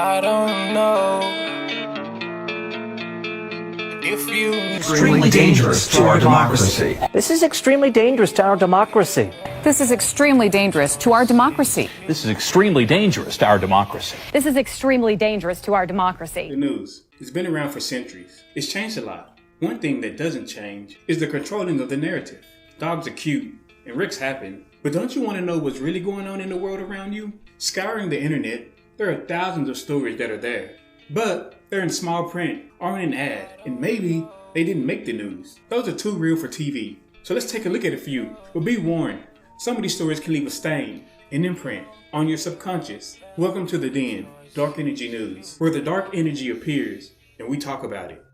I don't know if you Extremely dangerous to our democracy. This is extremely dangerous to our democracy. This is extremely dangerous to our democracy. This is extremely dangerous to our democracy. This is extremely dangerous to our democracy. The news. It's been around for centuries. It's changed a lot. One thing that doesn't change is the controlling of the narrative. Dogs are cute, and wrecks happen. But don't you want to know what's really going on in the world around you? Scouring the internet, there are thousands of stories that are there. But they're in small print or in an ad, and maybe they didn't make the news. Those are too real for TV. So let's take a look at a few. But be warned, some of these stories can leave a stain, an imprint, on your subconscious. Welcome to The Den, Dark Energy News, where the dark energy appears and we talk about it.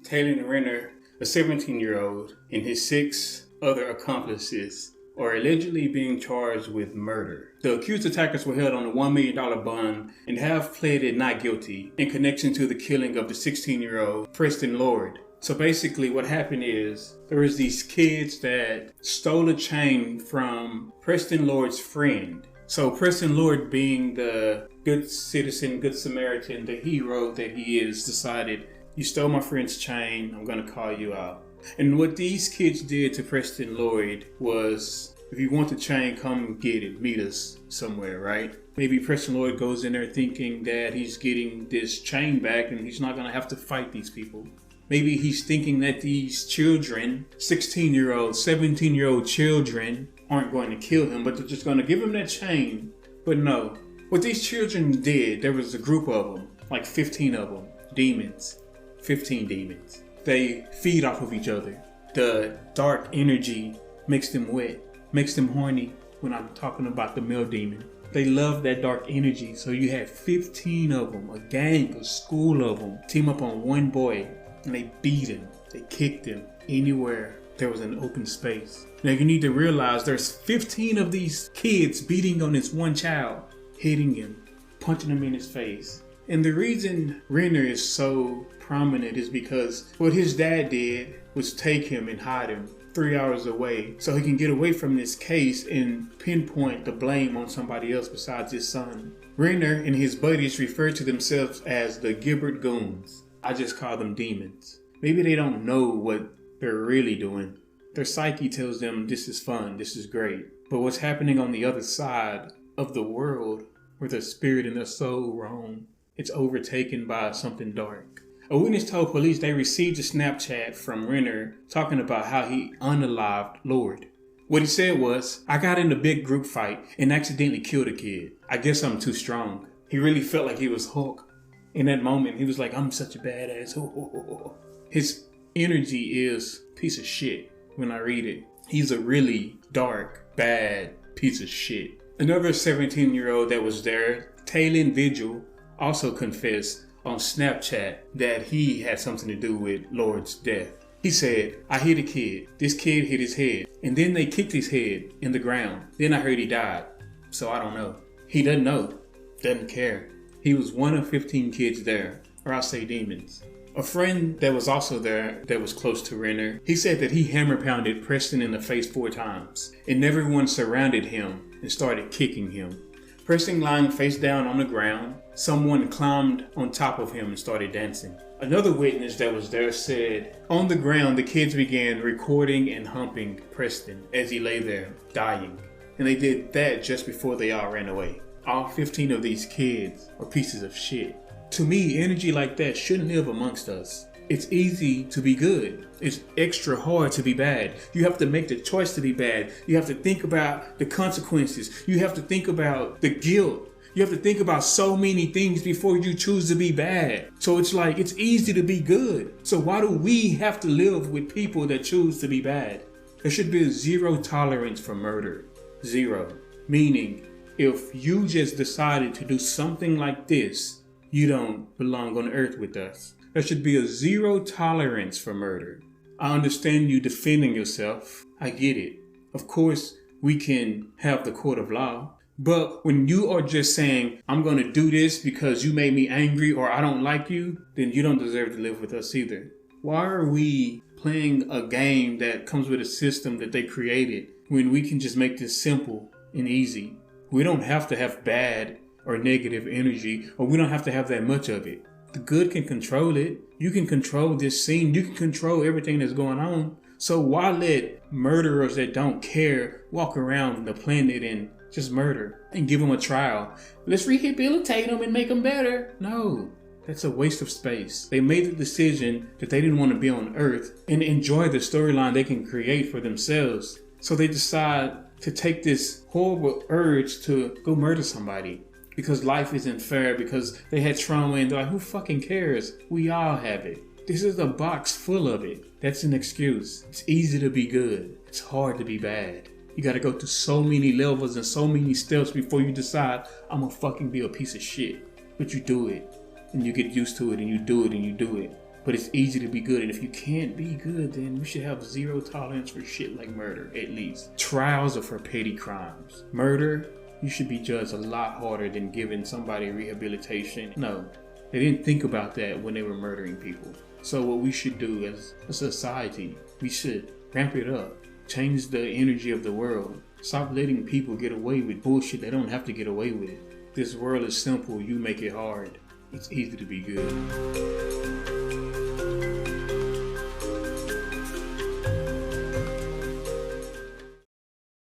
Taylor Renner, a 17-year-old, and his 6 other accomplices are allegedly being charged with murder. The accused attackers were held on a $1 million bond and have pleaded not guilty in connection to the killing of the 16-year-old Preston Lord. So basically what happened is there was these kids that stole a chain from Preston Lord's friend. So Preston Lord, being the good citizen, good Samaritan, the hero that he is, decided, you stole my friend's chain, I'm gonna call you out. And what these kids did to Preston Lloyd was, if you want the chain, come get it, meet us somewhere, right? Maybe Preston Lloyd goes in there thinking that he's getting this chain back and he's not gonna have to fight these people. Maybe he's thinking that these children, 16-year-old, 17-year-old children, aren't going to kill him, but they're just gonna give him that chain. But no, what these children did, there was a group of them, like 15 of them, demons, 15 demons. They feed off of each other. The dark energy makes them wet, makes them horny when I'm talking about the male demon. They love that dark energy, so you had 15 of them, a gang, a school of them, team up on one boy, and they beat him, they kicked him anywhere there was an open space. Now you need to realize there's 15 of these kids beating on this one child, hitting him, punching him in his face. And the reason Renner is so prominent is because what his dad did was take him and hide him 3 hours away so he can get away from this case and pinpoint the blame on somebody else besides his son. Renner and his buddies refer to themselves as the Gilbert Goons. I just call them demons. Maybe they don't know what they're really doing. Their psyche tells them this is fun, this is great. But what's happening on the other side of the world, where their spirit and their soul roam, it's overtaken by something dark. A witness told police they received a Snapchat from Renner talking about how he unalived Lord. What he said was, I got in a big group fight and accidentally killed a kid. I guess I'm too strong. He really felt like he was Hulk. In that moment, he was like, I'm such a badass. His energy is piece of shit when I read it. He's a really dark, bad piece of shit. Another 17-year-old that was there, Taylor Vigil, also confessed on Snapchat that he had something to do with Lord's death. He said, I hit a kid. This kid hit his head. And then they kicked his head in the ground. Then I heard he died. So I don't know. He doesn't know. Doesn't care. He was one of 15 kids there. Or I'll say demons. A friend that was also there that was close to Renner, he said that he hammer pounded Preston in the face 4 times. And everyone surrounded him and started kicking him. Preston lying face down on the ground, someone climbed on top of him and started dancing. Another witness that was there said, on the ground the kids began recording and humping Preston as he lay there, dying. And they did that just before they all ran away. All 15 of these kids are pieces of shit. To me, energy like that shouldn't live amongst us. It's easy to be good. It's extra hard to be bad. You have to make the choice to be bad. You have to think about the consequences. You have to think about the guilt. You have to think about so many things before you choose to be bad. So it's like, it's easy to be good. So why do we have to live with people that choose to be bad? There should be a 0 tolerance for murder. 0. Meaning, if you just decided to do something like this, you don't belong on earth with us. There should be a 0 tolerance for murder. I understand you defending yourself. I get it. Of course, we can have the court of law. But when you are just saying, I'm going to do this because you made me angry or I don't like you, then you don't deserve to live with us either. Why are we playing a game that comes with a system that they created when we can just make this simple and easy? We don't have to have bad or negative energy, or we don't have to have that much of it. The good can control it. You can control this scene. You can control everything that's going on. So why let murderers that don't care walk around the planet and just murder and give them a trial? Let's rehabilitate them and make them better. No, that's a waste of space. They made the decision that they didn't want to be on Earth and enjoy the storyline they can create for themselves. So they decide to take this horrible urge to go murder somebody because life isn't fair, because they had trauma and they're like, who fucking cares? We all have it. This is a box full of it. That's an excuse. It's easy to be good. It's hard to be bad. You gotta go through so many levels and so many steps before you decide, I'm gonna fucking be a piece of shit. But you do it. And you get used to it and you do it and you do it. But it's easy to be good. And if you can't be good, then we should have zero tolerance for shit like murder, at least. Trials are for petty crimes. Murder, you should be judged a lot harder than giving somebody rehabilitation. No, they didn't think about that when they were murdering people. So what we should do as a society, we should ramp it up, change the energy of the world, stop letting people get away with bullshit they don't have to get away with. This world is simple, you make it hard. It's easy to be good.